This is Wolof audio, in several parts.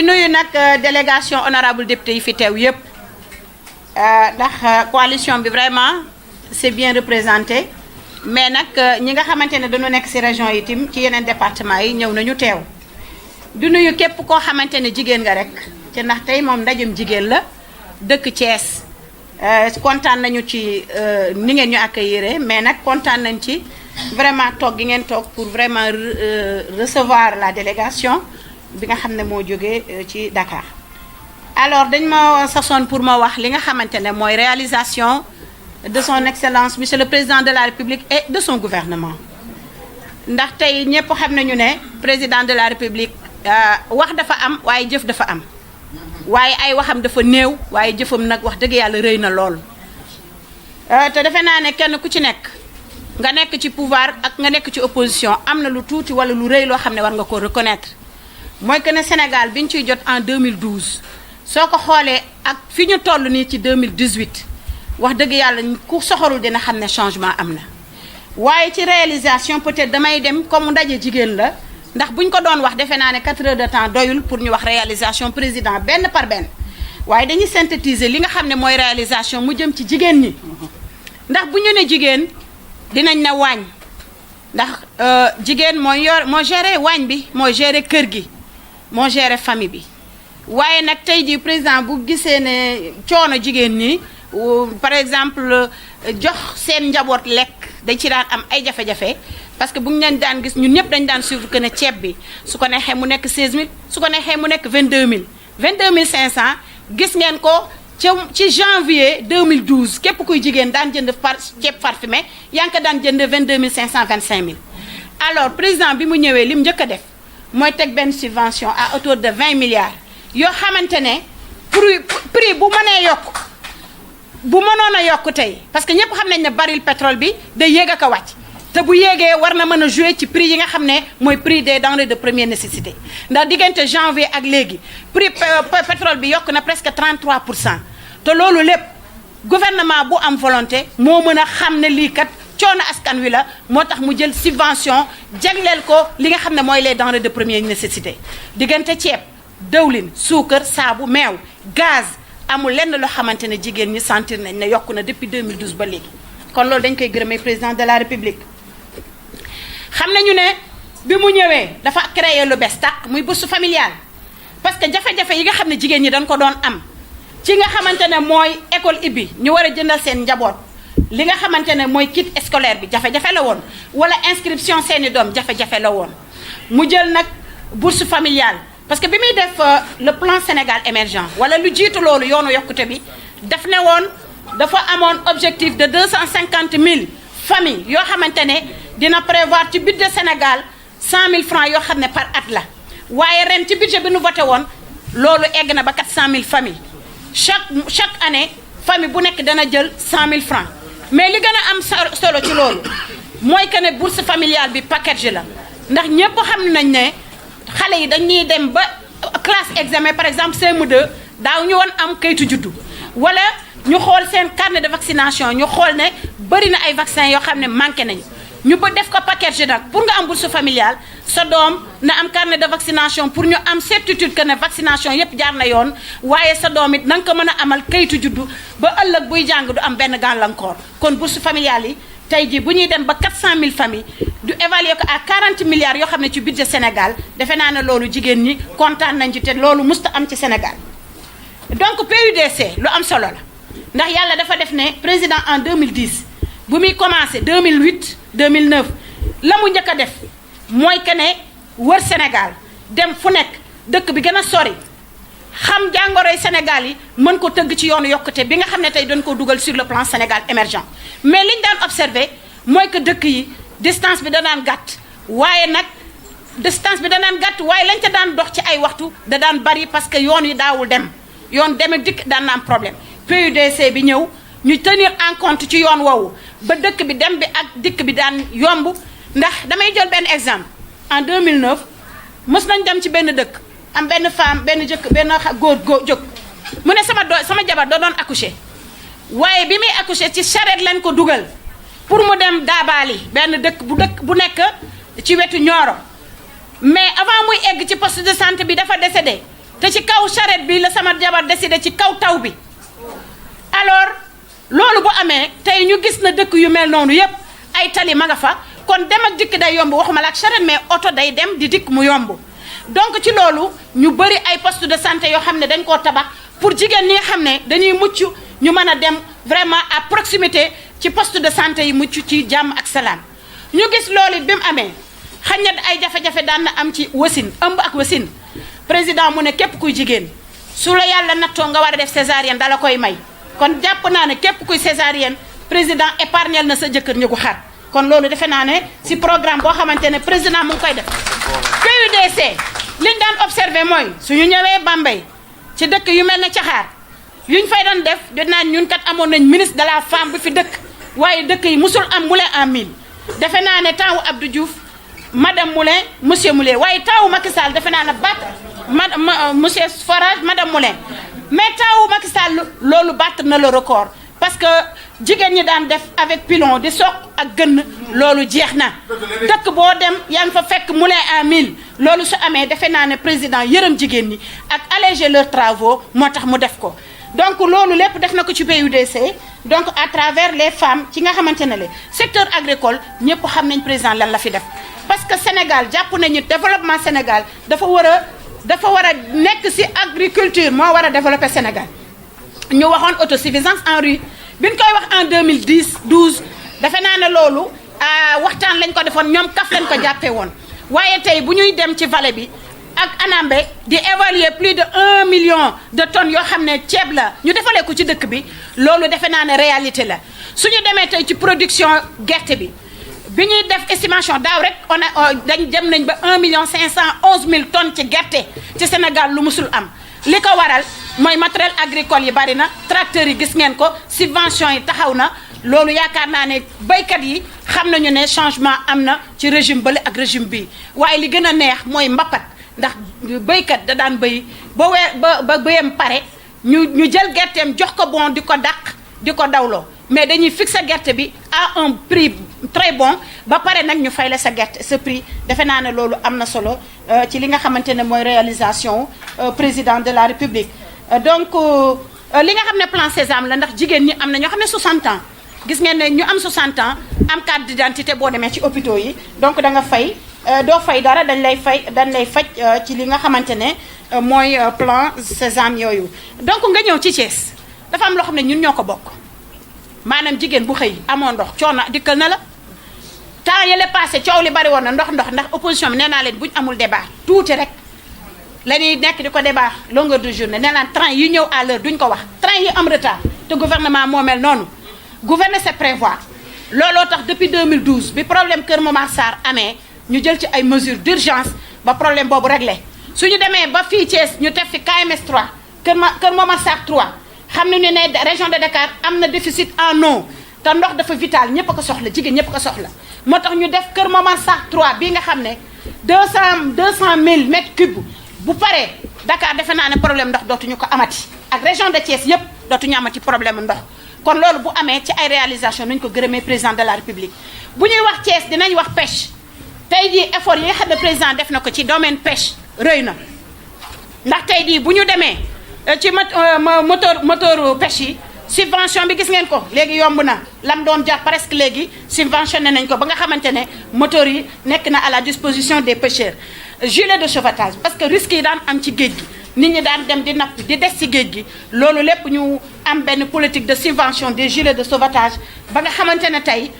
di nuyu nag délégation honorable député yi fi teew yëpp ndax coalition bi vraiment c'est bien représenté mais nag ñi nga xamante ne dañu nekk ci région yi tim ci yeneen département yi ñëw nañu teew di nuyu képp koo xamante ne jigéen nga rek ci ndax tey moom ndajem jigéen la dëkk Thiès kontaan nañu ci ni ngeen ñu accueillir mais nag kontaan nañ ci vraiment toog gi ngeen toog pour vraiment recevoir la délégation bi nga xam ne moo jógee ci Dakar. alors dañ ma sasoon pour ma wax li nga xamante ne mooy réalisation de son excellence monsieur le président de la république et de son gouvernement ndax tey ñëpp xam nañu ne président de la république wax dafa am waaye jëf dafa am waaye ay waxam dafa néew waaye jëfam nag wax dëgg yàlla rëy na lool te defe naa ne kenn ku ci nekk nga nekk ci pouvoir ak nga nekk ci opposition am na lu tuuti wala lu rëy loo xam ne war nga ko reconnaître mooy que ne Sénégal bi ñu ciy jot en 2012 soo ko xoolee ak fi ñu toll nii ci 2018 wax dëgg yàlla ku soxorul dina xam ne changement am na waaye ci réalisation peut-être damay dem comme ndaje jigéen la ndax bu ñu ko doon wax defe naa ne 4 heures de temps doyul pour ñu wax réalisation président benn par benn waaye dañuy synthétiser li nga xam ne mooy réalisation mu jëm ci jigéen ñi ndax bu ñu ne jigéen dinañ ne waañ ndax jigéen moo gérer waañ bi moo gérer kër gi moo gérer famille bi waaye nag tey jii président bu gisee ne coono jigéen ñi par exemple jox seen njaboot lekk dañ ci daan am ay jafe-jafe parce que bu ñu leen daan gis ñun ñëpp dañ daan suivre que ne ceeb bi su ko neexee mu nekk 16000 su ko neexee mu nekk 22000 22500 gis ngeen ko ci janvier 2012 képp kuy jigéen daan jënd ceeb parfumé yaa ngi ko daan jënd 22500 25000 alors président bi mu ñëwee li mu njëkk a def mooy teg benn subvention à hauteur de 20 milliards yoo xamante ne prix bu mënee yokk bu mënoon a yokk tey parce que ñëpp xam nañ ne baril pétrole bi day yéeg ak a wàcc te bu yéegee war na mën a jouer ci prix yi nga xam ne mooy prix des denrées de première nécessité ndax diggante janvier ak léegi prix pétrole bi yokk na presque 33% te loolu lépp gouvernement bu am volonté moo mën a xam ne lii kat coono askan wi la moo tax mu jël subvention jagleel ko li nga xam ne mooy les denrées de première nécessité diggante ceeb dëwlin suukar saabu meew gaz amul lenn loo xamante ne jigéen ñi sentir nañ ne yokku na depuis 2012 ba léegi kon loolu dañ koy gërëmee président de la république xam nañu ne bi mu ñëwee dafa créer lu bees tàq muy bourse familiale parce que jafe-jafe yi nga xam ne jigéen ñi dañ ko doon am ci nga xamante ne mooy école ibbi ñu war a jëndal seen njaboot li nga xamante ne mooy kit scolaire bi jafe-jafe la woon wala inscription seeni doom jafe-jafe la woon mu jël nag bourse familiale parce que bi muy def le plan Sénégal émergent wala lu jiitu loolu yoonu yokkute bi daf ne woon dafa amoon objectif de 250 000 familles yoo xamante ne dina prévoir ci budget Sénégal 100 000 francs yoo xam ne par at la waaye ren ci budget bi nu voté woon loolu egg na ba 400 000 familles chaque année famille bu nekk dana jël 100 000 francs mais li gën a am solo ci loolu mooy que ne bourse familiale bi package la ndax ñëpp xam nañ ne xale yi dañuy dem ba classe examen par exemple CM2 daaw ñu woon am kayitu juddu wala ñu xool seen carnet de vaccination ñu xool ne bëri na ay vaccin yoo xam ne manqué nañu ñu ba def ko package nag pour nga am bourse familiale sa doom na am carnet de vaccination pour ñu am certitude que ne vaccination yépp jaar na yoon waaye sa doom it na nga ko mën a amal kayitu juddu ba ëllëg buy jàng du am benn gàllankoor kon bourse familiale yi tey jii bu ñuy dem ba 400 000 familles du évaluer ko à 40 milliards yoo xam ne ci budget Sénégal defe naa ne loolu jigéen ñi kontaan nañ ci te loolu musta am ci Sénégal donc PUDC lu am solo la ndax yàlla dafa def ne président en 2010 bu muy commencé 2008 2009 la mu njëkk a def mooy que ne wër Sénégal dem fu nekk dëkk bi gën a sori xam jàngoroy Sénégal yi mën ko tëgg ci yoonu yokkute bi nga xam ne tey dañ ko dugal sur le plan Sénégal émergent mais liñ daan observé mooy que dëkk yi distance bi da daan gàtt waaye nag distance bi da daan gàtt waaye lañ ca daan dox ci ay waxtu da daan bari parce que yoon yi daawul dem yoon dem ak dikk daan na am problème PUDC bi ñëw ñu tenir en compte ci yoon woowu ba dëkk bi dem bi ak dikk bi daan yomb ndax damay jël benn exemple en 2009 mës nañ dem ci benn dëkk am benn femme benn góor jóg mu ne sama jabar da doon accoucher waaye bi muy accoucher ci charrette lañ ko dugal pour mu dem Daabaali benn dëkk bu nekk ci wetu Nioro mais avant muy egg ci poste de santé bi dafa décédé te ci kaw charrette bi la sama jabar décidé ci kaw taw bi alors loolu bu amee tey ñu gis na dëkk yu mel noonu yépp ay tali ma nga fa kon dem ak dikk day yomb waxuma la ak charrette mais oto day dem di dikk mu yomb donc ci loolu ñu bëri ay poste de santé yoo xam ne dañ koo tabax pour jigéen ñi nga xam ne dañuy mucc ñu mën a dem vraiment à proximité ci poste de santé yi mucc ci jàmm ak salaam ñu gis loolu bi mu amee xañ na ay jafe-jafe daan na am ci wasin ëmb ak wasin président mu ne képp kuy jigéen su la yàlla nattoo nga war a def césarienne dala koy may kon jàpp naa ne képp kuy césarienne président épargnel na sa jëkkër ñu ko xar kon loolu defe naa ne si programme boo xamante ne président mu ngi koy def PUDC liñ daan observé mooy suñu ñëwee Bambey ci dëkk yu mel ne Caxaar yuñ fay doon def jot naa ñun kat amoon nañ ministre de la femme bu fi dëkk waaye dëkk yi musul am Moulin en mille defe naa ne temps wu Abdou Diouf madame Moulin monsieur Moulin waaye temps wu Macky Sall defe naa ne monsieur Forage madame Moulin mais temps wu Macky Sall loolu battre na le record parce que jigéen ñi daan def avec pilon di soq ak gën loolu jeex na dëkk boo dem yaa ngi fa fekk Moulin en mille loolu su amee defe naa ne président yërëm jigéen ñi ak alléger leurs travaux moo tax mu def ko donc loolu lépp def na ko ci PUDC donc à travers les femmes ci nga xamante ne le secteur agricole ñëpp xam nañ président lan la fi def parce que Sénégal jàpp nañu développement Sénégal dafa war a nekk ci agriculture moo war a développer Sénégal ñu waxoon autosuffisance en riz bi ñu koy wax en 2012 defe naa ne loolu waxtaan lañ ko defoon ñoom kaf lañ ko jàppee woon waaye tey bu ñuy dem ci vallée bi ak Anambé di évaluer plus de 1 million de tonnes yoo xam ne ceeb la ñu defalee ko ci dëkk bi loolu defe naa ne réalité la suñu demee tey ci production gerte bi ñuy def estimation daaw rek dañ dem nañ ba 1 million 511 mille tonnes ci gerte ci Sénégal lu musul am li ko waral mooy matériel agricole yi bari na tracteurs yi gis ngeen ko subvention yi taxaw na loolu yaakaar naa ne baykat yi xam nañu ne changement am na ci régime bële ak régime bii waaye li gën a neex mooy mbappat ndax baykat da daan béy ba béyam pare ñu jël gerteem jox ko bon di ko dàq di ko dawloo mais dañuy fixer gerte bi à un prix très bon ba pare nag ñu fay la sa gerte sa prix defe naa ne loolu am na solo ci li nga xamante ne mooy réalisation président de la République donc li nga xam ne plan Sésame la ndax jigéen ñi am na ñoo xam ne 60 ans gis ngeen ne ñu am 60 ans am carte d'identité boo demee ci hôpitaux yi donc da nga fay doo fay dara dañ lay faj ci li nga xamante ne mooy plan Sésame yooyu donc nga ñëw ci Thiès dafa am loo xam ne ñun ñoo ko bokk maanaam jigéen bu xëy amoo ndox coono dikkal na la temps yële passé coow li bari woon na ndax opposition bi nee naa leen buñ amul débat tuuti rek la ñuy nekk di ko débat longueur de journée nee naa train yi ñëw à l'heure duñ ko wax train yi am retard te gouvernement moo mel noonu gouverner c'est prévoir looloo tax depuis 2012 bi problème Kër Momar Sarr amee ñu jël ci ay mesures d'urgence ba problème boobu réglé suñu demee ba fii Thiès ñu teg fi KMS 3 Kër Momar Sarr 3 xam nañu ne région de Dakar am na déficit en eau te ndox dafa vital ñëpp a ko soxla jigéen ñëpp a ko soxla moo tax ñu def Kër Momar Sarr 3 bii nga xam ne 200 000 mètres cubes bu paree Dakar defe naa ne problème ndox dootuñu ko amati ak région de Thiès yëpp dootuñu amati problème ndox kon loolu bu amee ci ay réalisation nañu ko gërëmee président de la République bu ñuy wax Thiès dinañ wax pêche tey jii effort yi nga xam ne président def na ko ci domaine pêche rëy na ndax tey jii bu ñu demee ci moteur pêche yi subvention bi gis ngeen ko léegi yomb na lam doon jar presque léegi subventionné nañ ko ba nga xamante ne moteur yi nekk na à la disposition des pêcheurs gilet de sauvetage parce que risques yi daan am ci géej gi nit ñi daan dem di napp di des ci géej gi loolu lépp ñu am benn politique de subvention des gilets de sauvetage ba nga xamante ne tey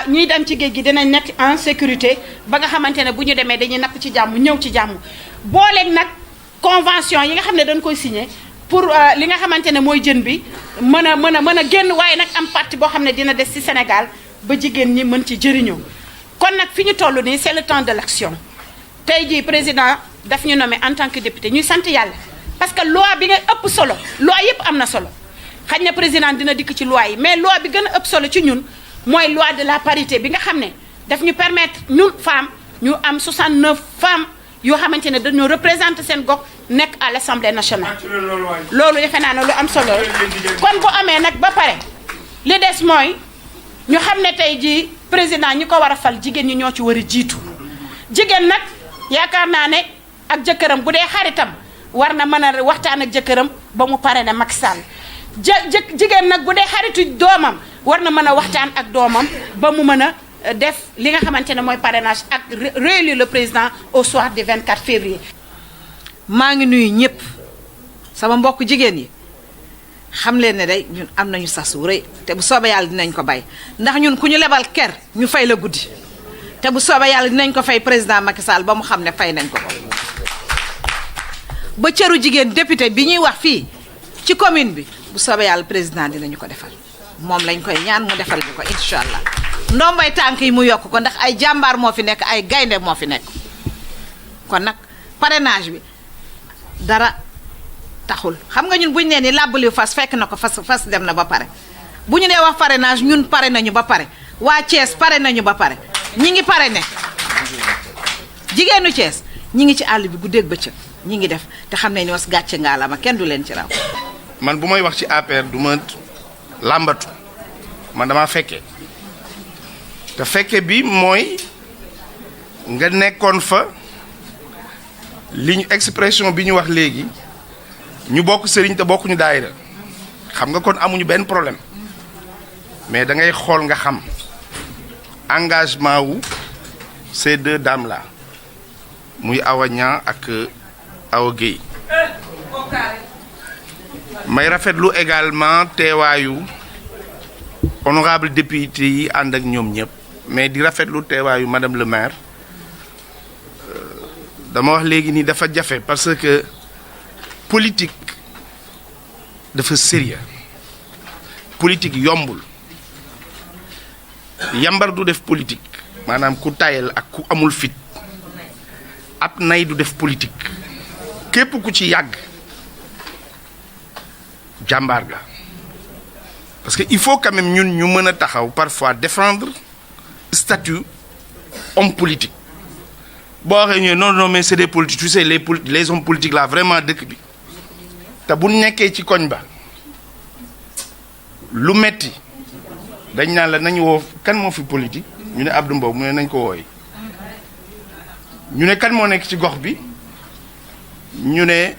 ñuy dem ci géej gi dinañ nekk en sécurité ba nga xamante ne bu ñu demee dañuy napp ci jàmm ñëw ci jàmm booleeg nag convention yi nga xam ne dañ koy signé pour li nga xamante ne mooy jën bi mën a génn waaye nag am partie boo xam ne dina des ci Sénégal ba jigéen ñi mën ci jëriñoo kon nag fi ñu toll nii c'est le temps de l'action tey jii président daf ñu nommé en tant que député ñuy sant yàlla parce que loi bi nga ëpp solo loi yëpp am na solo xañ na président dina dikk ci loi yi mais loi bi gën a ëpp solo ci ñun mooy loi de la parité bi nga xam ne daf ñu permettre ñun femmes ñu am 69 femmes yoo xamante ne dañoo représenter seen gox nekk à l'Assemblée nationale loolu defe naa ne lu am solo kon bu amee nag ba pare li des mooy ñu xam ne tey jii président ñi ko war a fal jigéen ñi ñoo ci war a jiitu jigéen nag yaakaar naa ne ak jëkkëram bu dee xaritam war na mën a waxtaan ak jëkkëram ba mu parrainé Macky Sall jigéen nag bu dee xaritu doomam war na mën a waxtaan ak doomam ba mu mën a def li nga xamante ne mooy parrainage ak réélire le président au soir du 24 février. maa ngi nuyu ñëpp sama mbokk jigéen yi xam leen ne day ñun am nañu sas wu rëy te bu soobee yàlla dinañ ko bay ndax ñun ku ñu lebal ker ñu fay la guddi te bu soobee yàlla dinañ ko fay président Macky Sall ba mu xam ne fay nañ ko ba cëru jigéen député bi ñuy wax fii ci commune bi bu soobee yàlla président dinañu ko defal moom lañ koy ñaan mu defal ñu ko incha allah ndombay tànk yi mu yokk ko ndax ay jàmbaar moo fi nekk ay gaynde moo fi nekk kon nag parrainage bi dara taxul xam nga ñun buñu nee ni làbbali fas fekk na ko fas dem na ba pare bu ñu dee wax parrainage ñun pare nañu ba pare waa Thiès pare nañu ba pare ñi ngi parrainé jigéenu Thiès ñi ngi ci àll bi guddeeg bëccëg ñi ngi def te xam ne ni was gàcce ngaalama kenn du leen ci raw. man bu may wax ci APR du ma làmbatu man dama fekkee te fekke bi mooy nga nekkoon fa li ñu expression bi ñu wax léegi ñu bokk sëriñ te bokkuñu daayira xam nga kon amuñu benn problème mais da ngay xool nga xam engagement wu ces deux dames là muy Awa Niang ak Awa Guèye may rafetlu également teewaayu honorable député yi ànd ak ñoom ñëpp mais di rafetlu teewaayu madame le maire dama wax léegi nii dafa jafe parce que politique dafa sérieux politique yombul yambar du def politique maanaam ku tayal ak ku amul fit ab nay du def politique képp ku ci yàgg jàmbaar ga parce que il faut quand même ñun ñu mën a taxaw parfois défendre statut homme politique boo waxee ñu non mais c'est des politiques tu sais les hommes politiques là vraiment dëkk bi te bu nekkee ci koñ ba lu metti dañ naan la nañu woo kan moo fi politique ñu ne Abdou Mbow mu ne nañ ko wooy ñu ne kan moo nekk ci gox bi ñu ne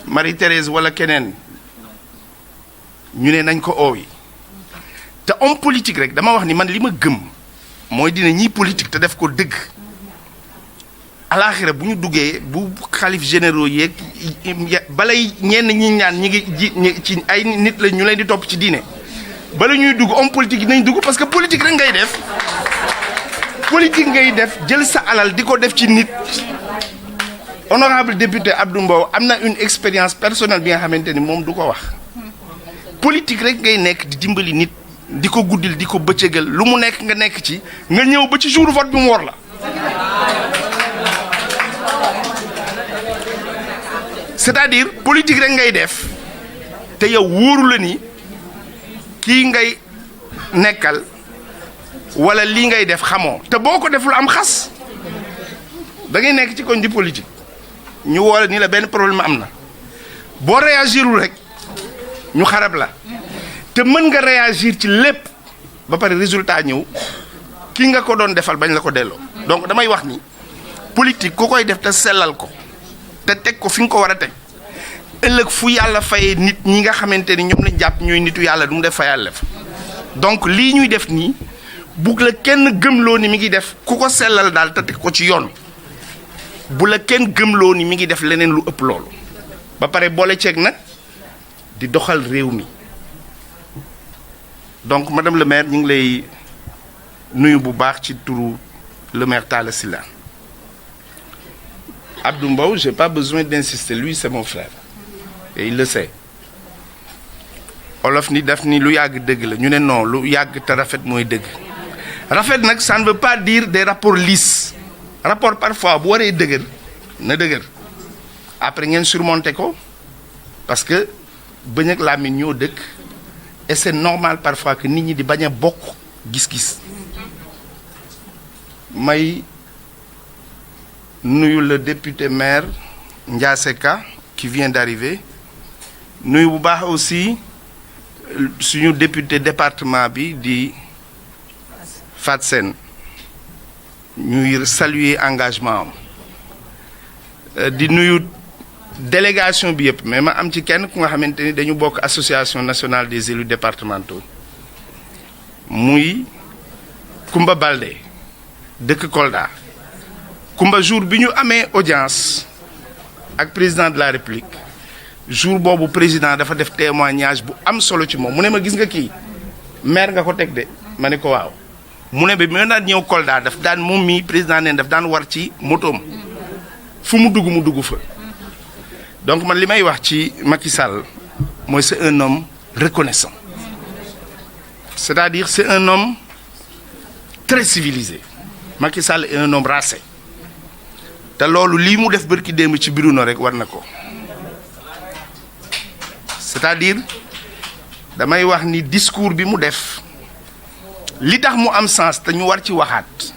Marie-Thérèse wala keneen ñu ne nañ ko oowi te homme politique rek dama wax ni man li ma gëm mooy dina ñiy politique te def ko dëgg alaaxira bu ñu duggee bu xalif généraux yeeg balay ñenn ñi ñaan ñi ngi ci ay nit la ñu leen di topp ci diine bala ñuy dugg homme politique yi nañ dugg parce que politique rek ngay def politique ngay def jël sa alal di ko def ci nit. honorable député Abdou Mbow am na une expérience personnelle bi nga xamante ni moom du ko wax politique rek ngay nekk di dimbali nit di ko guddil di ko bëccëgal lu mu nekk nga nekk ci nga ñëw ba ci jour vote bi mu wor la. c'est-à-dire politique rek ngay def te yow wóoru la ni kii ngay nekkal wala lii ngay def xamoo te boo ko deful am xas da ngay nekk ci koñ di politique ñu woole ni la benn problème am na boo réagirul rek ñu xarab la te mën nga réagir ci lépp ba pare résultat ñëw ki nga ko doon defal bañ la ko delloo. donc damay wax ni politique ku koy def te sellal ko te teg ko fi nga ko war a teg ëllëg fu yàlla fayee nit ñi nga xamante ni ñoom lañ jàpp ñooy nitu yàlla du mu def fa yàlla fa donc lii ñuy def nii bugg la kenn gëmloo ni mi ngi def ku ko sellal daal te teg ko ci yoon bu la kenn gëmloo ni mi ngi def leneen lu ëpp loolu ba pare boole ceeg nag di doxal réew mi donc madame le maire ñu ngi lay nuyu bu baax ci turu le maire Talla Sylla Abdou Mbow j'ai pas besoin d'insister lui c'est mon frère et il le sait olof ni daf ni lu yàgg dëgg la ñu ne non lu yàgg te rafet mooy dëgg rafet nag ça ne veut pas dire des rapports lisses rapport parfois bu waree dëgër na dëgër après ngeen surmonter ko parce que bëñ ak làmmiñ ñoo dëkk et c'est normal parfois que nit ñi di bañ a bokk gis-gis may nuyu le député maire Ndiassé Ka qui vient d'arriver nuyu bu baax aussi suñu député département bi di Fat Sène ñuy saluer engagement am di nuyu délégation bi yëpp mais ma am ci kenn ku nga xamante ni dañu bokk association nationale des élus départementaux muy Kumba Balde dëkk Kolda. Kumba jour bi ñu amee audience ak président de la république jour boobu président dafa def témoignage bu am solo ci moom mu ne ma gis nga kii maire nga ko teg de ma ne ko waaw mu ne bi ma daan ñëw Kolda daf daan moom mii président neen daf daan war ci motoom fu mu dugg fa donc man li may wax ci Macky Sall mooy c'est un homme reconnaissant c'est-à-dire c'est un homme très civilisé Macky Sall est un homme racé te loolu lii mu def bërki démb ci Bruno rek war na ko c'est-à-dire damay wax ni discours bi mu def li tax mu am sens te ñu war ci waxaat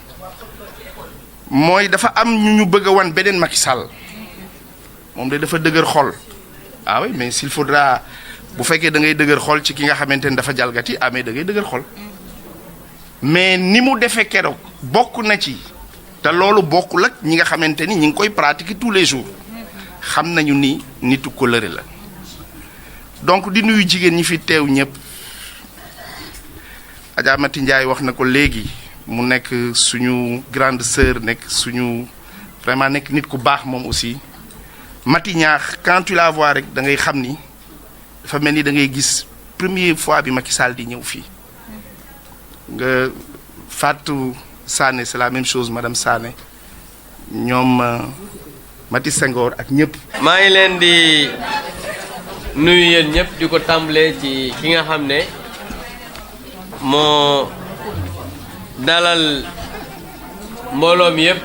mooy dafa am ñu bëgg a wan beneen Macky Sall moom de dafa dëgër xol ah oui mais s'il faudra bu fekkee da ngay dëgër xol ci ki nga xamante ni dafa jalgati ah mais da ngay dëgër xol mais ni mu defee keroog bokk na ci te loolu bokkul ak ñi nga xamante ni ñi ngi koy pratiquer tous les jours xam nañu ni nitu kóllëre la donc di nuyu jigéen ñi fi teew ñëpp Adja Mati Ndiaye wax na ko léegi mu nekk suñu grande sœur nekk suñu vraiment nekk nit ku baax moom aussi Mati ñaax quand tu la vois rek da ngay xam ni dafa mel ni da ngay gis première fois bi Macky Sall di ñëw fii nga Fatou Sané c'est la même chose madame Sané ñoom Mati Senghor ak ñëpp. maa ngi leen di nuyu yéen ñëpp di ko tàmbalee ci ki nga xam ne moo dalal mbooloo mi yëpp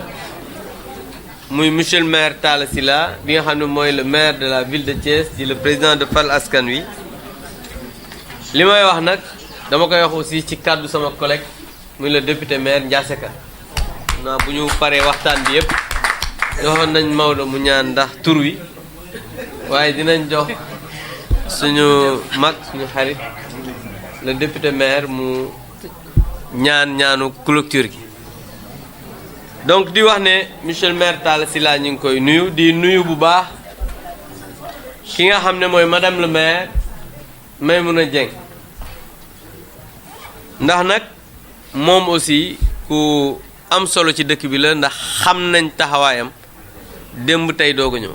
muy monsieur le maire Talla Sylla bi nga xam ne mooy le maire de la ville de Thiès di le président de Fal Askan Wi li may wax nag dama koy wax aussi ci kàddu sama collègue muy le député maire Ndiassé Ka naa bu ñu paree waxtaan bi yëpp joxoon nañ Maodo mu ñaan ndax tur wi waaye dinañ jox suñu mag suñu xarit le député maire mu ñaanu clôture gi donc di wax ne monsieur le maire Talla Sylla ñu ngi koy nuyu di nuyu bu baax ki nga xam ne mooy madame le maire Maymouna Dieng ndax nag moom aussi ku am solo ci dëkk bi la ndax xam nañ taxawaayam démb tey doog a ñëw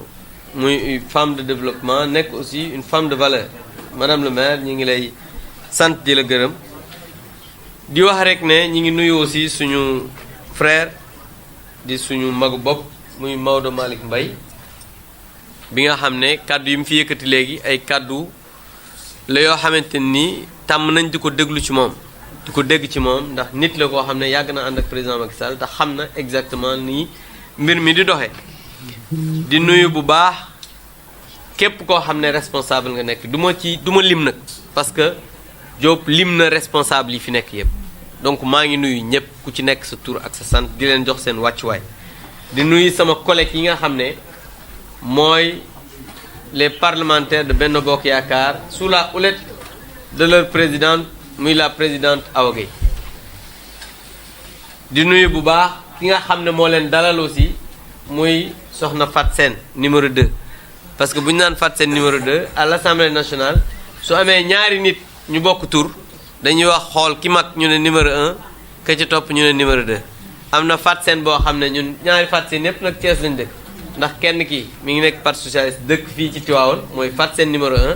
muy une femme de développement nekk aussi une femme de valeur madame le maire ñi ngi lay sant di la gërëm di wax rek ne ñi ngi nuyu aussi suñu frère di suñu magu bopp muy Maodo Malick Mbaye bi nga xam ne kàddu yi mu fi yëkkati léegi ay kàddu la yoo xamante ni tàmm nañ di ko déglu ci moom di ko dégg ci moom ndax nit la koo xam ne yàgg na ànd ak président Macky Sall te xam na exactement nii mbir mi di doxee di nuyu bu baax képp koo xam ne responsable nga nekk du ma lim nag parce que Diop lim na responsable yi fi nekk yëpp donc maa ngi nuyu ñëpp ku ci nekk sa tur ak sa sant di leen jox seen wàccuwaay di nuyu sama collègue yi nga xam ne mooy les parlementaires de Benno Bokk Yaakaar sous la houlette de leur présidente muy la présidente Awa Gueye di nuyu bu baax ki nga xam ne moo leen dalal aussi muy soxna Fat Sène numéro 2 parce que bu ñu naan Fat Sène numéro 2 à l'Assemblée nationale su amee ñaari nit ñu bokk tur dañuy wax xool ki mag ñu ne numéro 1 ka ci topp ñu ne numéro 2 am na Fat Sène boo xam ne ñun ñaari Fat Sène yépp nag Thiès lañ dëkk ndax kenn ki mi ngi nekk parti socialiste dëkk fii ci Tivaouane mooy Fat Sène numéro 1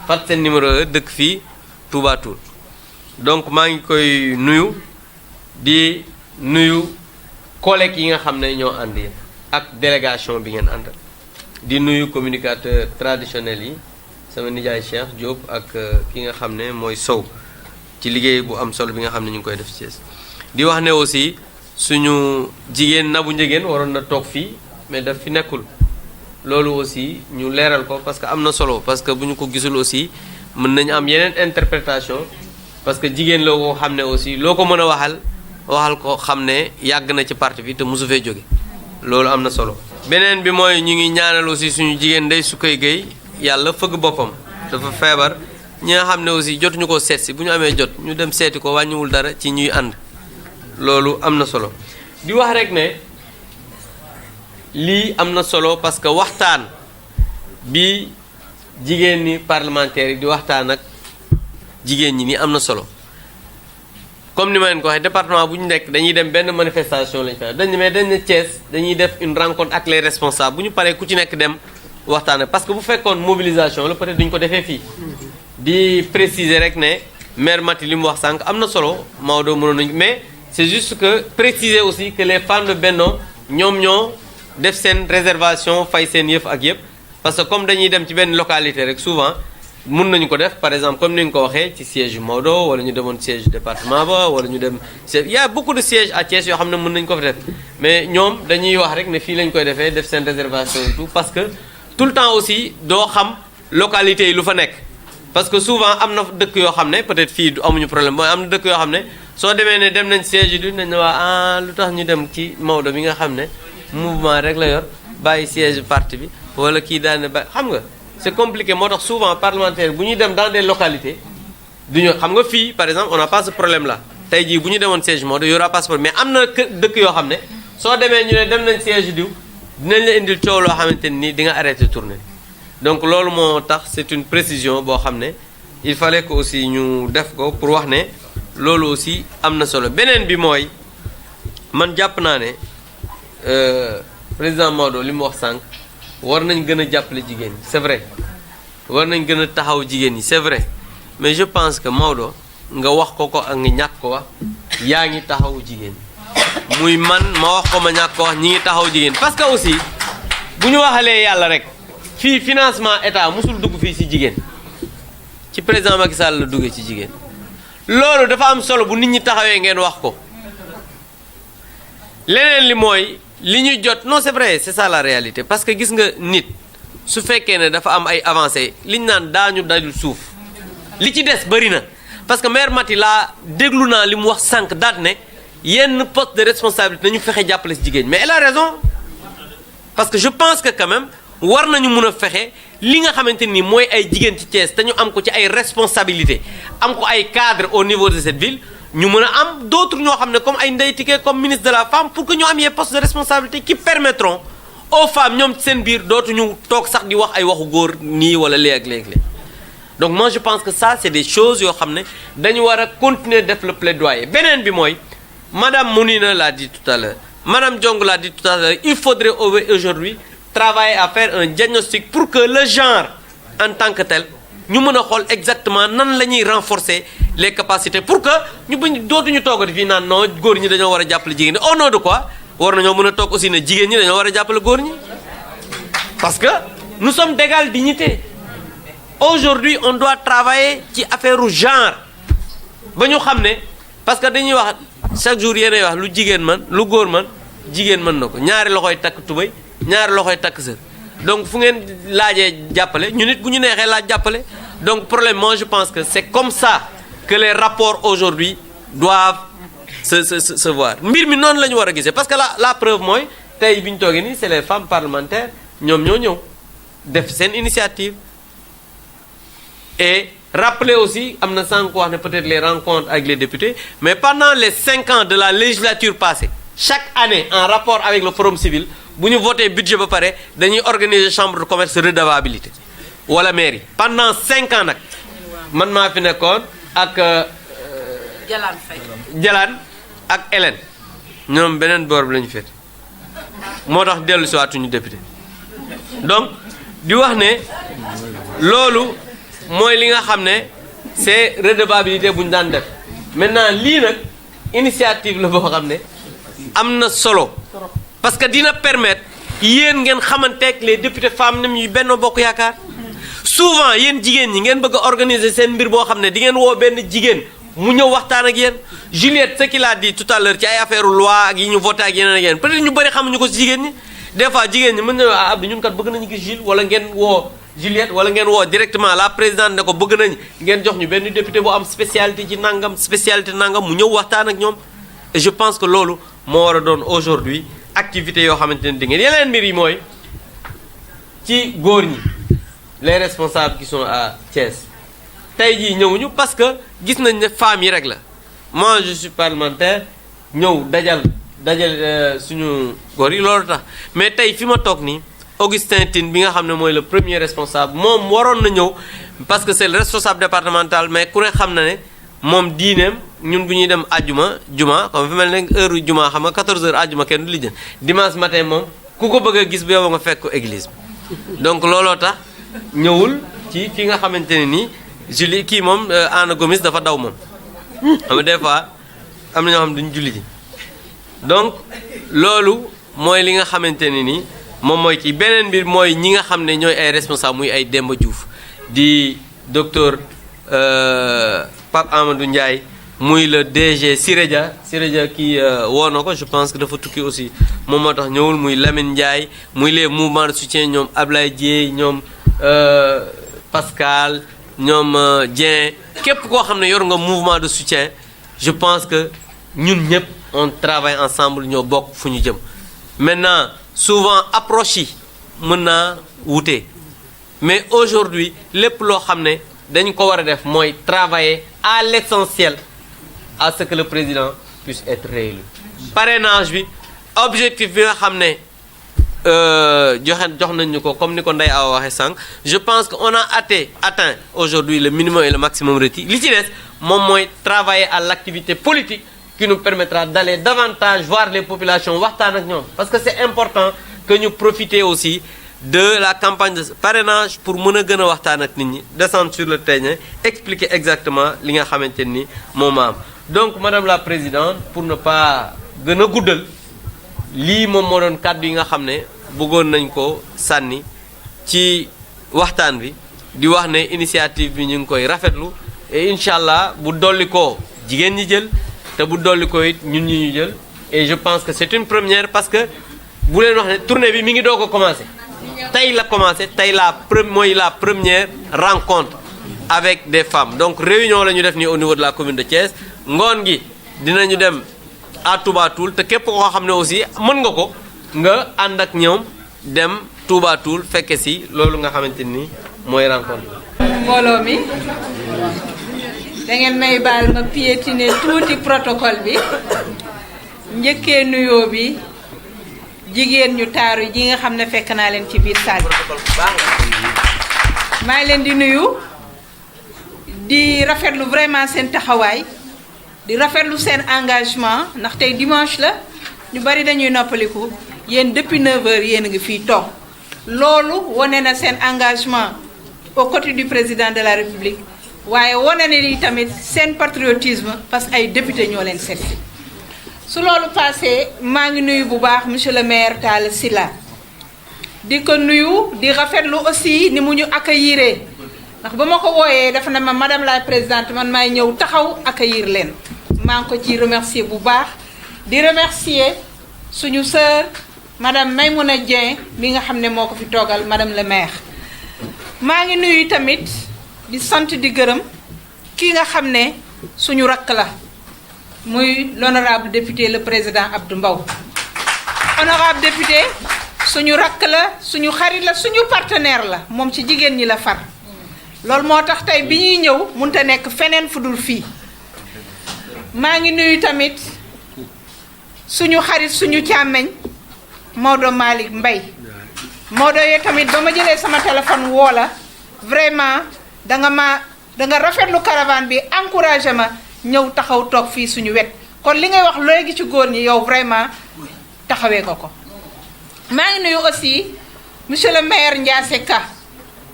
Fat Sène numéro 2 dëkk fii Touba Toul donc maa ngi koy nuyu di nuyu collègues yi nga xam ne ñoo ànd yéen ak délégation bi ngeen àndal di nuyu communicateur traditionnel yi sama nijaay Cheikh Diop ak ki nga xam ne mooy Sow ci liggéey bu am solo bi nga xam ne ñu ngi koy def ci Thiès di wax ne aussi suñu jigéen Nabou Ndiéguène waroon na toog fii mais daf fi nekkul loolu aussi ñu leeral ko parce que am na solo parce que bu ñu ko gisul aussi mën nañu am yeneen interprétation parce que jigéen la ko xam ne aussi loo ko mën a waxal ko xam ne yàgg na ci parti bi te mosu fee jóge loolu am na solo. beneen bi mooy ñu ngi ñaanal aussi suñu jigéen Ndeye Soukeye Gueye yàlla fëgg boppam dafa feebar ñi nga xam ne aussi jotuñu ko seet si bu ñu amee jot ñu dem seeti ko wàññiwul dara ci ñuy ànd loolu am na solo di wax rek ne lii am na solo parce que waxtaan bi jigéen ñi parlementaires yi di waxtaan ak jigéen ñi ni am na solo comme ni ma leen ko waxee département bu ñu nekk dañuy dem benn manifestation lañ fa dañ mais dañ ne Thiès dañuy def une rencontre ak les responsables bu ñu paree ku ci nekk dem waxtaan parce que bu fekkoon mobilisation la peut-être duñ ko defee fii di préciser rek ne maire Mati li mu wax sànq am na solo Maodo mënoon nañu mais c'est juste que préciser aussi que les femmes de Benno ñoom ñoo def seen réservation fay seen yëf ak yëpp parce que comme dañuy dem ci benn localité rek souvent mun nañu ko def par exemple comme ni nga ko waxee ci siège Maodo wala ñu demoon siège département ba wala ñu dem il y a beaucoup de sièges à Thiès yoo xam ne mën nañu ko fa def mais ñoom dañuy wax rek ne fii lañ koy defee def seen réservation et tout parce que tout le temps aussi doo xam localité yi lu fa nekk parce que souvent am na dëkk yoo xam ne peut-être fii du amuñu problème mooy am na dëkk yoo xam ne soo demee ne dem nañ siège yi du nañ ne waa lu tax ñu dem ci Maodo bi nga xam ne mouvement rek la yor bàyyi siège parti bi wala kii daal ne bàyyi xam nga c'est compliqué moo tax souvent parlementaire bu ñuy dem dans des localités duñu xam nga fii par exemple on n'a pas ce problème là tey jii bu ñu demoon siège Maodo y aura pas ce problème mais am na dëkk yoo xam ne soo demee ñu ne dem nañ siège diw dinañ la indil coow loo xamante ni di nga arrêté tourner donc loolu moo tax c'est une précision boo xam ne il fallait que aussi ñu def ko pour wax ne loolu aussi am na solo beneen bi mooy man jàpp naa ne président Maodo li mu wax sànq war nañ gën a jàppale jigéen ñi c'est vrai war nañ gën a taxaw jigéen ñi c'est vrai mais je pense que Maodo nga wax ko ak nga ñàkk ko wax yaa ngi taxaw jigéen ñi muy man ma wax ko ma ñàkk ko wax ñi ngi taxaw jigéen parce que aussi bu ñu waxalee yàlla rek fii financement état musul dugg fii ci jigéen ci président Macky Sall la duggee ci jigéen loolu dafa am solo bu nit ñi taxawee ngeen wax ko leneen li mooy li ñu jot non c'est vrai c'est ça la réalité parce que gis nga nit su fekkee ne dafa am ay avancées li ñu naan daañu dajul suuf li ci des bëri na parce que maire Mati laa déglu naa li mu wax sànq daat ne yenn poste de responsabilité nañu fexe jàppale ci jigéen mais elle a raison parce que je pense que quand même war nañu mun a fexe li nga xamante ni mooy ay jigéen ci Thiès te ñu am ko ci ay responsabilités am ko ay cadres au niveau de cette ville ñu mën a am d'autres ñoo xam ne comme ay Ndeye Tické comme ministre de la femme pour que ñu am yee postes de responsabilité qui permettront aux femmes ñoom ci seen biir dootuñu toog sax di wax ay waxu góor nii wala léeg-léeg donc moi je pense que ça c'est des choses yoo xam ne dañu war a continuer def le plaidoyer beneen bi mooy madame Mounina l'a dit tout à l'heure madame Diong l'a dit tout à l'heure il faudrait aujourd'hui travailler à faire un diagnostic pour que le genre en tant que tel ñu mën a xool exactement nan la ñuy renforcer les capacités pour que ñu bañ dootuñu toogati fii naan non góor ñi dañoo war a jàppale jigéen ñi au nom de quoi war nañoo mën a toog aussi ne jigéen ñi dañoo war a jàppale góor ñi parce que nous sommes d'égale dignité aujourd'hui on doit travailler ci affaire u genre ba ñu xam ne parce que dañuy wax chaque jour yéenay wax lu jigéen man lu góor man jigéen mën na ko ñaari loxoy takk tubéy ñaari loxoy takk sër donc fu ngeen laajee jàppale ñu nit bu ñu neexee laaj jàppale donc problème moi je pense que c'est comme ça que les rapports aujourd'hui doivent se voir mbir mi noonu la ñu war a gisee parce que la preuve mooy tey bi ñu toogee nii c'est les femmes parlementaires ñoom ñoo ñëw def seen initiative et rappeler aussi am na sànq wax ne peut-être les rencontres avec les députés mais pendant les 5 ans de la législature passée chaque année en rapport avec le forum civil bu ñu voté budget ba pare dañuy organiser chambre de commerce redevabilité wala mairie pendant 5 ans nag man maa fi nekkoon ak Jalaan ak Hélène ñoom beneen boor bi la ñu féete moo tax dellu si waatuñu député donc di wax ne loolu mooy li nga xam ne c'est redevabilité bu ñu daan def maintenant lii nag initiative la boo xam ne am na solo parce que dina permettre yéen ngeen xamanteeg les députés femmes nem yu Benno Bokk Yaakaar souvent yéen jigéen ñi ngeen bëgg a organiser seen mbir boo xam ne di ngeen woo benn jigéen mu ñëw waxtaan ak yéen Juliette ce qu'il a dit tout à l'heure ci ay affaire loi ak yi ñu voté ak yeneen ak yeneen peut-être ñu bëri xamuñu ko ci jigéen ñi des fois jigéen ñi mën na ah Abdou ñun kat bëgg nañu gis Jules wala ngeen woo Juliette wala ngeen woo directement la présidente ne ko bëgg nañ ngeen jox ñu benn député bu am spécialité ci nangam spécialité nangam mu ñëw waxtaan ak ñoom et je pense que loolu moo war a doon aujourd'hui activité yoo xamante ne di ngeen yeneen mbir yi mooy ci góor ñi les responsables qui sont à Thiès tey jii ñëwuñu parce que gis nañ ne femmes yi rek la moi je suis parlementaire ñëw dajal suñu góor yi loolu tax mais tey fi ma toog nii Augustin Tine bi nga xam ne mooy le premier responsable moom waroon na ñëw parce que c'est le responsable départemental mais ku ne xam na ne moom diineem ñun bu ñuy dem juma comme fi mel ne heure juma xam nga 14h àjjuma kenn du lijjën dimanche matin moom ku ko bëgg a gis bu yow nga fekk ko église bi donc looloo tax ñëwul ci fi nga xamante ne nii julli kii moom Anna Gomis dafa daw moom xam nga des fois am na ñoo xam ne duñ julli ji donc loolu mooy li nga xamante ne nii moom mooy kii beneen mbir mooy ñi nga xam ne ñooy ay responsable muy ay Demba Diouf di docteur Pape Amadou Ndiaye muy le DG Siré Dia kii woo na ko je pense que dafa tukki aussi moom moo tax ñëwul muy Lamine Ndiaye muy les mouvements de soutien ñoom Ablaye Dieye ñoom Pascal ñoom Dieng képp koo xam ne yor nga mouvement de soutien je pense que ñun ñëpp on travaille ensemble ñoo bokk fu ñu jëm maintenant souvent approche yi mën naa wute mais aujourd'hui lépp loo xam ne dañ ko war a def mooy travailler à l'essentiel à ce que le président puisse être réélu parrainage bi objectif bi nga xam ne jox nañu ko comme ni ko Ndeye Awa waxee sànq je pense que on a atteint aujourd'hui le minimum et le maximum requis li ci des moom mooy travailler à l'activité politique qui nous permettra d'aller davantage voir les populations waxtaan ak ñoom parce que c'est important que ñu profiter aussi de la campagne de parrainage pour mën a gën a waxtaan ak nit ñi descendre sur le terrain expliquer exactement li nga xamante ni moom am donc madame la présidente pour ne pas gën a guddal lii moom moo doon kàddu yi nga xam ne bëggoon nañ ko sànni ci waxtaan bi di wax ne initiative bi ñu ngi koy rafetlu et incha allah bu dolli ko jigéen ñi jël te bu dolli ko it ñun ñi ñu jël et je pense que c'est une première parce que bu leen wax ne tournée bi mi ngi doog a commencer tey la commencé tey mooy la première rencontre avec des femmes donc réunion la ñu def nii au niveau de la commune de Thiès ngoon gi dinañu dem à Touba Toul te képp koo xam ne aussi mën nga ko nga ànd ak ñoom dem Touba Toul fekke si loolu nga xamante ni mooy rencontre. mbooloo mi da ngeen may baal ma piétiner tuuti protocole bi njëkkee nuyoo bi jigéen ñu taaru ji nga xam ne fekk naa leen ci biir salle maa ngi leen di nuyu di rafetlu vraiment seen taxawaay di rafetlu seen engagement ndax tey dimanche la ñu bari dañuy noppaliku yéen depuis 9h yéen a ngi fii toog loolu wane na seen engagement au côté du président de la République waaye wane na ni tamit seen patriotisme parce que ay député ñoo leen seet si su loolu passé maa ngi nuyu bu baax monsieur le maire Talla Sylla di ko nuyu di rafetlu aussi ni mu ñu accueillir ndax ba ma ko wooyee dafa na ma madame la présidente man maay ñëw taxaw accueillir leen maa ngi ko ci remercier bu baax di remercier suñu sœur madame Maymouna Dieng mi nga xam ne moo ko fi toogal madame le maire maa ngi nuyu tamit di sant di gërëm ki nga xam ne suñu rakk la muy l'honorable député le président Abdou Mbow honorable député suñu rakk la suñu xarit la suñu partenaire la moom ci jigéen ñi la far loolu moo tax tey bi ñuy ñëw mënta nekk feneen fu dul fii maa ngi nuyu tamit suñu xarit suñu càmmeñ Maodo Malick Mbaye Maodo yee tamit ba ma jëlee sama téléphone woo la vraiment danga rafetlu caravane bi encouragé ma ñëw taxaw toog fii suñu wet kon li ngay wax léegi ci góor ñi yow vraiment taxawee nga ko maa ngi nuyu aussi monsieur le maire Ndiassé Ka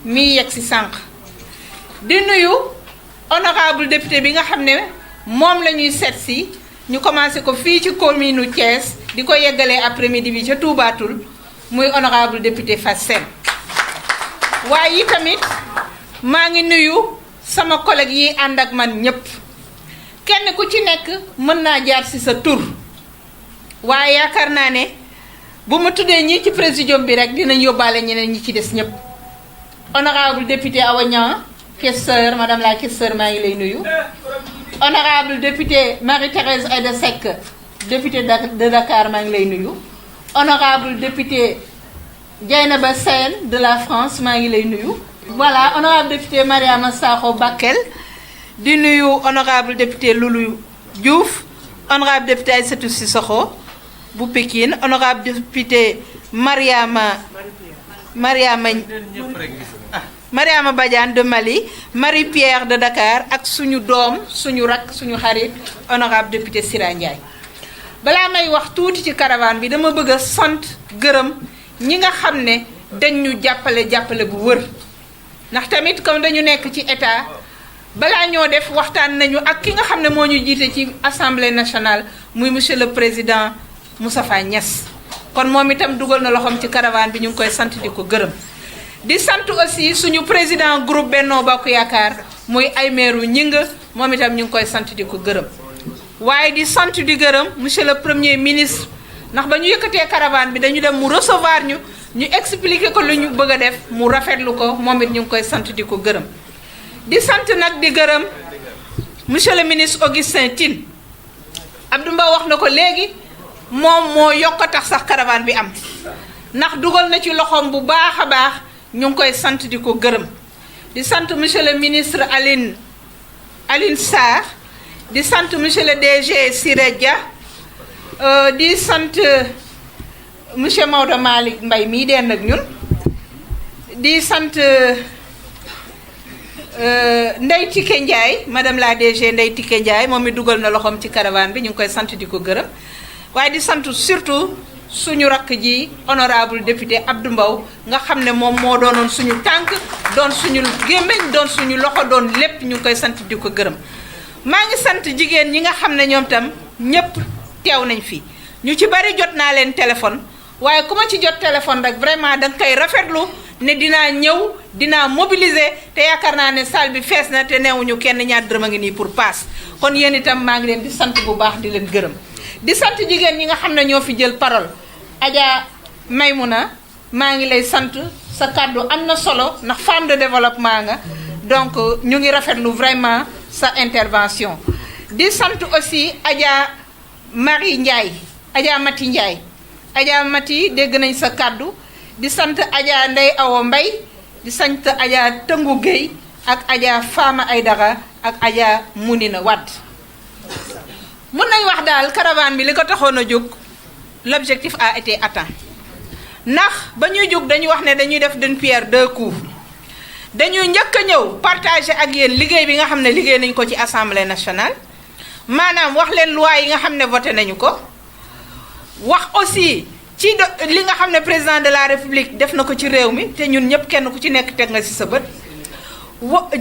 mii yegg si sànq di nuyu honorable député bi nga xam ne moom la ñuy seet si ñu commencé ko fii ci commune u Thiès di ko yeggalee après-midi bi ca Touba Toul muy honorable député Fatou Sène waaye yi tamit maa ngi nuyu sama collègue yi ànd ak man ñépp kenn ku ci nekk mën naa jaar ci sa tur waaye yaakaar naa ne bu ma tuddee ñii ci présidium bi rek dinañ yóbbaale ñeneen ñi ci des ñépp honorable député Awa Niang questeur madame la questeur maa ngi lay nuyu honorable député Marie-Thérèse Aïda Seck député de Dakar maa ngi lay nuyu honorable député Dieynaba Sène de la France maa ngi lay nuyu voilà honorable député Mariama Sakho Bakel di nuyu honorable député Loulou Diouf honorable député Aïssatou Sissoko bu Pikine honorable député Mariama Mariama Badiane de Mali, Marie-Pierre de Dakar ak suñu doom suñu rak suñu xarit honorable député Sira Ndiaye. Balaa may wax tuuti ci caravane bi dama bëgg a sant gërëm ñi nga xam ne dañ ñu jàppale bu wër ndax tamit comme dañu nekk ci état balaa ñoo def waxtaan nañu ak ki nga xam ne moo ñu jiite ci assemblée nationale muy monsieur le président Moustapha Niasse kon moom itam dugal na loxoom ci caravane bi ñu ngi koy sant di ko gërëm. di sant aussi suñu président groupe Benno Bokk Yaakaar muy Aymerou Gningue moom itam ñu ngi koy sant di ko gërëm waaye di sant di gërëm monsieur le premier ministre ndax ba ñu yëkkatee caravane bi dañu dem mu recevoir ñu expliquer ko lu ñu bëgg a def mu rafetlu ko moom it ñu ngi koy sant di ko gërëm. di sant nag di gërëm monsieur le ministre Augustin Tine Abdou Mbow wax na ko léegi moom moo yokk a tax sax caravane bi am ndax dugal na ci loxoom bu baax a baax. ñu ngi koy sant di ko gërëm di sant monsieur le ministre Aline Sarr di sant monsieur le DG Siré Dia di sant monsieur Maodo Malick Mbaye mii dend ak ñun di sant Ndeye Tické Ndiaye madame la DG Ndeye Tické Ndiaye moom mi dugal na loxoom ci caravane bi ñu ngi koy sant di ko gërëm waaye di sant surtout suñu rakk ji honorable député Abdou Mbow nga xam ne moom moo doonoon suñu tànk doon suñu gémmiñ doon suñu loxo doon lépp ñu ngi koy sant di ko gërëm maa ngi sant jigéen ñi nga xam ne ñoom tam ñëpp teew nañ fi ñu ci bari jot naa leen téléphone waaye ku ma ci jot téléphone rek vraiment danga koy rafetlu ne dinaa ñëw dinaa mobiliser te yaakaar naa ne salle bi fees na te neewuñu kenn ñaar dërëm a ngi nii pour paas kon yéen itam maa ngi leen di sant bu baax di leen gërëm di sant jigéen ñi nga xam ne ñoo fi jël parole Adja Maymouna maa ngi lay sant sa kàddu am na solo ndax femme de développement nga donc ñu ngi rafetlu vraiment sa intervention di sant aussi Adja Marie Ndiaye Adja Mati Ndiaye Adja Mati dégg nañ sa kàddu di sant Adja Ndeye Awa Mbaye di sant Adja Tëngu Gueye ak Adja Fama Aydara ak Adja Mounina Wade mun nañ wax daal caravane bi li ko taxoon a jóg l'objectif a été atteint ndax ba ñuy jóg dañuy wax ne dañuy def d'une pierre deux coups dañuy njëkk a ñëw partager ak yéen liggéey bi nga xam ne liggéey nañ ko ci assemblée nationale maanaam wax leen loi yi nga xam ne voté nañu ko wax aussi ci li nga xam ne président de la république def na ko ci réew mi te ñun ñëpp kenn ku ci nekk teg nga ci sa bët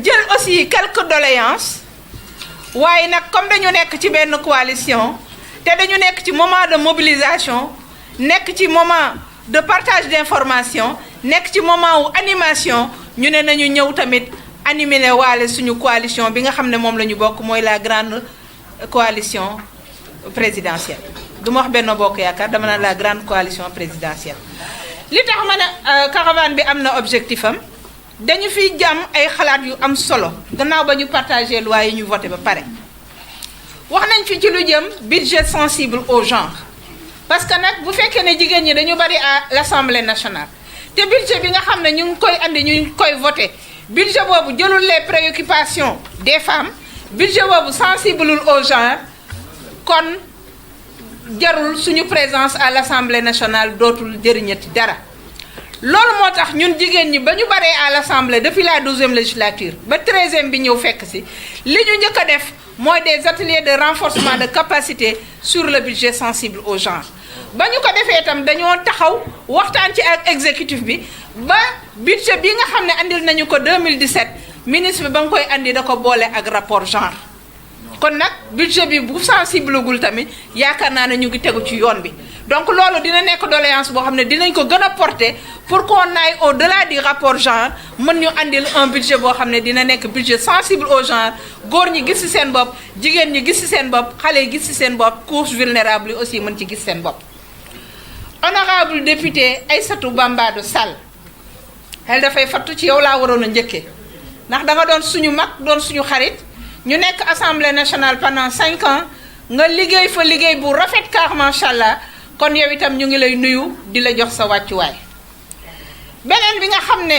jël aussi quelques doléances waaye nag comme dañu nekk ci benn coalition te dañu nekk ci moment de mobilisation nekk ci moment de partage d'information nekk ci moment wu animation ñu ne nañu ñëw tamit animer waale suñu coalition bi nga xam ne moom la ñu bokk mooy la grande coalition présidentielle du ma wax Benno Bokk Yaakaar dama naan la grande coalition présidentielle li tax ma ne caravane bi am na objectif am dañu fiy jàmm ay xalaat yu am solo gannaaw ba ñu partagé loi yi ñu voté ba pare wax nañ fi ci lu jëm budget sensible au genre parce que nag bu fekkee ne jigéen ñi dañu bari à l'Assemblée nationale te budget bi nga xam ne ñu ngi koy andi ñu ngi koy voté budget boobu jëlul les préoccupations des femmes budget boobu sensible au genre kon jarul suñu présence à l'Assemblée nationale dootul jëriñati dara loolu moo tax ñun jigéen ñi ba ñu baree à l'Assemblée depuis la 12e législature ba 13e bi ñëw fekk si li ñu njëkk a def mooy des ateliers de renforcement de capacité sur le budget sensible au genre ba ñu ko defee itam dañoo taxaw waxtaan ci ak exécutif bi ba budget bi nga xam ne andil nañu ko 2017 ministre bi ba nga koy andi da ko boole ak rapport genre kon nag budget bi bu sensible gul tamit yaakaar naa ne ñu ngi tegu ci yoon bi donc loolu dina nekk doléance boo xam ne dinañ ko gën a porter pour qu'on aille au-delà du rapport genre mën ñu andil un budget boo xam ne dina nekk budget sensible au genre góor ñi gis ci seen bopp jigéen ñi gis ci seen bopp xale yi gis ci seen bopp couches vulnérables yi aussi mën ci gis seen bopp. Honorable député Aïssatou Bambadou Sall xel dafay fattu ci yow laa waroon a njëkkee ndax da nga doon suñu mag doon suñu xarit ñu nekk assemblée nationale pendant 5 ans nga liggéey fa liggéey bu rafet car macha allah kon yow itam ñu ngi lay nuyu di la jox sa wàccuwaay. beneen bi nga xam ne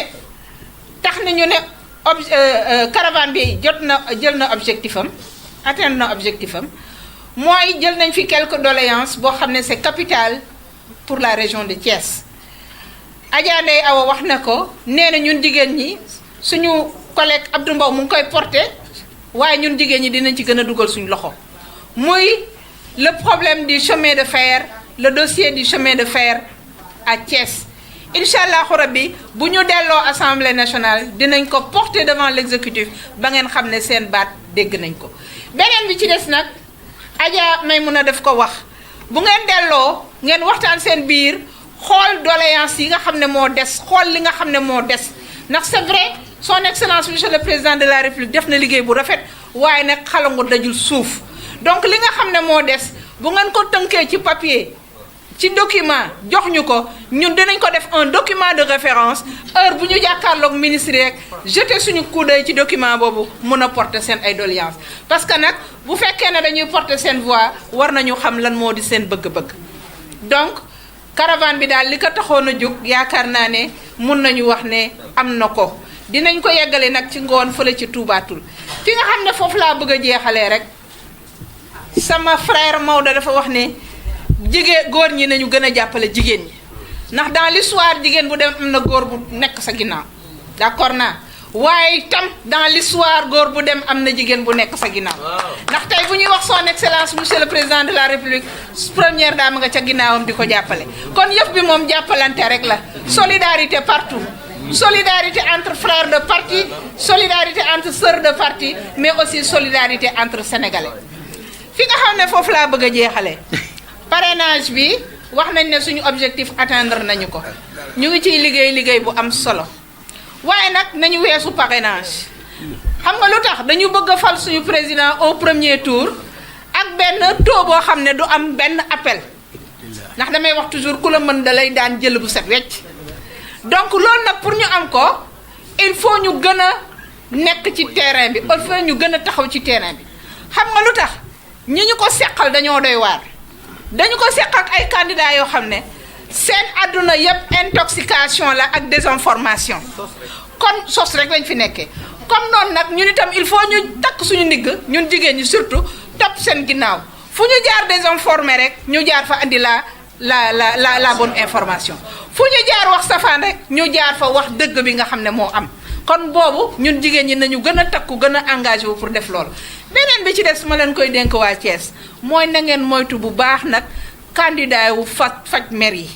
tax na ñu ne caravane bi jël na objectif am atteindre na objectif am mooy jël nañ fi quelques doléances boo xam ne c'est capital pour la région de Thiès. Adja Ndeye Awa wax na ko nee na ñun jigéen ñi suñu collègue Abdou Mbow mu ngi koy porté waaye ñun jigéen ñi dinañ ci gën a dugal suñu loxo muy le problème du chemin de fer le dossier du chemin de fer à Thiès incha allahu rabbi bu ñu delloo assemblée nationale dinañ ko porter devant l'exécutif ba ngeen xam ne seen baat dégg nañ ko. beneen bi ci des nag Adja Maimouna def ko wax bu ngeen delloo ngeen waxtaan seen biir xool doléance yi nga xam ne moo des xool li nga xam ne moo des ndax c'est vrai son excellence monsieur le président de la république def na liggéey bu rafet waaye nag xalangu dajul suuf donc li nga xam ne moo des bu ngeen ko tënkee ci papier ci document jox ñu ko ñun dinañ ko def un document de référence heure bu ñu jàkkaarloog ministre rek jeter suñu coup d'œil ci document boobu mun a porter seen ay doléances parce que nag bu fekkee ne dañuy porter seen voix war nañu xam lan moo di seen bëgg-bëgg donc caravane bi daal li ko taxoon a jóg yaakaar naa ne mun nañu wax ne am na ko dinañ ko yeggale nag ci ngoon fële ci Toubatoul fi nga xam ne foofu laa bëgg a jeexalee rek sama frère Maodo dafa wax ne jigéen góor ñi nañu gën a jàppale jigéen ñi ndax dans l'histoire jigéen bu dem am na góor bu nekk sa ginnaaw d'accord naa waaye itam dans l'histoire góor bu dem am na jigéen bu nekk sa ginnaaw ndax tey bu ñuy wax son excellence monsieur le président de la république première dame nga ca ginnaawam di ko jàppale kon yëf bi moom jàppalante rek la solidarité partout solidarité entre frères de parti solidarité entre sœurs de parti mais aussi solidarité entre sénégalais fi nga xam ne foofu laa bëgg a jeexale parrainage bi wax nañ ne suñu objectif atteindre nañu ko ñu ngi ciy liggéey bu am solo waaye nag nañu weesu parrainage xam nga lu tax dañu bëgg a fal suñu président au premier tour ak benn taux boo xam ne du am benn appel ndax damay wax toujours ku la mën da lay daan jël bu set wecc donc loolu nag pour ñu am ko il faut ñu gën a nekk ci terrain bi il faut ñu gën a taxaw ci terrain bi xam nga lu tax ñi ñu ko seqal dañoo doy waar dañu ko seq ak ay candidats yoo xam ne seen àdduna yëpp intoxication la ak désinformation kon sos rek lañ fi nekkee comme noonu nag ñun itam il faut ñu takk suñu ndigg ñun jigéen ñi surtout topp seen ginnaaw fu ñu jaar désinformé rek ñu jaar fa andi la bonne information fu ñu jaar wax safaan rek ñu jaar fa wax dëgg bi nga xam ne moo am kon boobu ñun jigéen ñi nañu gën a takku gën a engagé wu pour def loolu beneen bi ci des ma leen koy dénk waa Thiès mooy na ngeen moytu bu baax nag candidat wu faj mer yi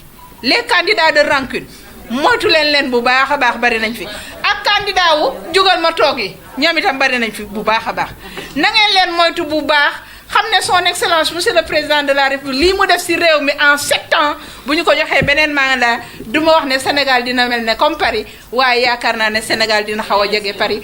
les candidats de rancune moytu leen bu baax a baax bari nañ fi ak candidat wu jugal ma toog yi ñoom itam bari nañ fi bu baax a baax na ngeen leen moytu bu baax xam ne son excellence monsieur le président de la république lii mu def ci réew mi en 7 ans bu ñu ko joxee beneen mandat du ma wax ne Sénégal dina mel ne comme Paris waaye yaakaar naa ne Sénégal dina xaw a jege Paris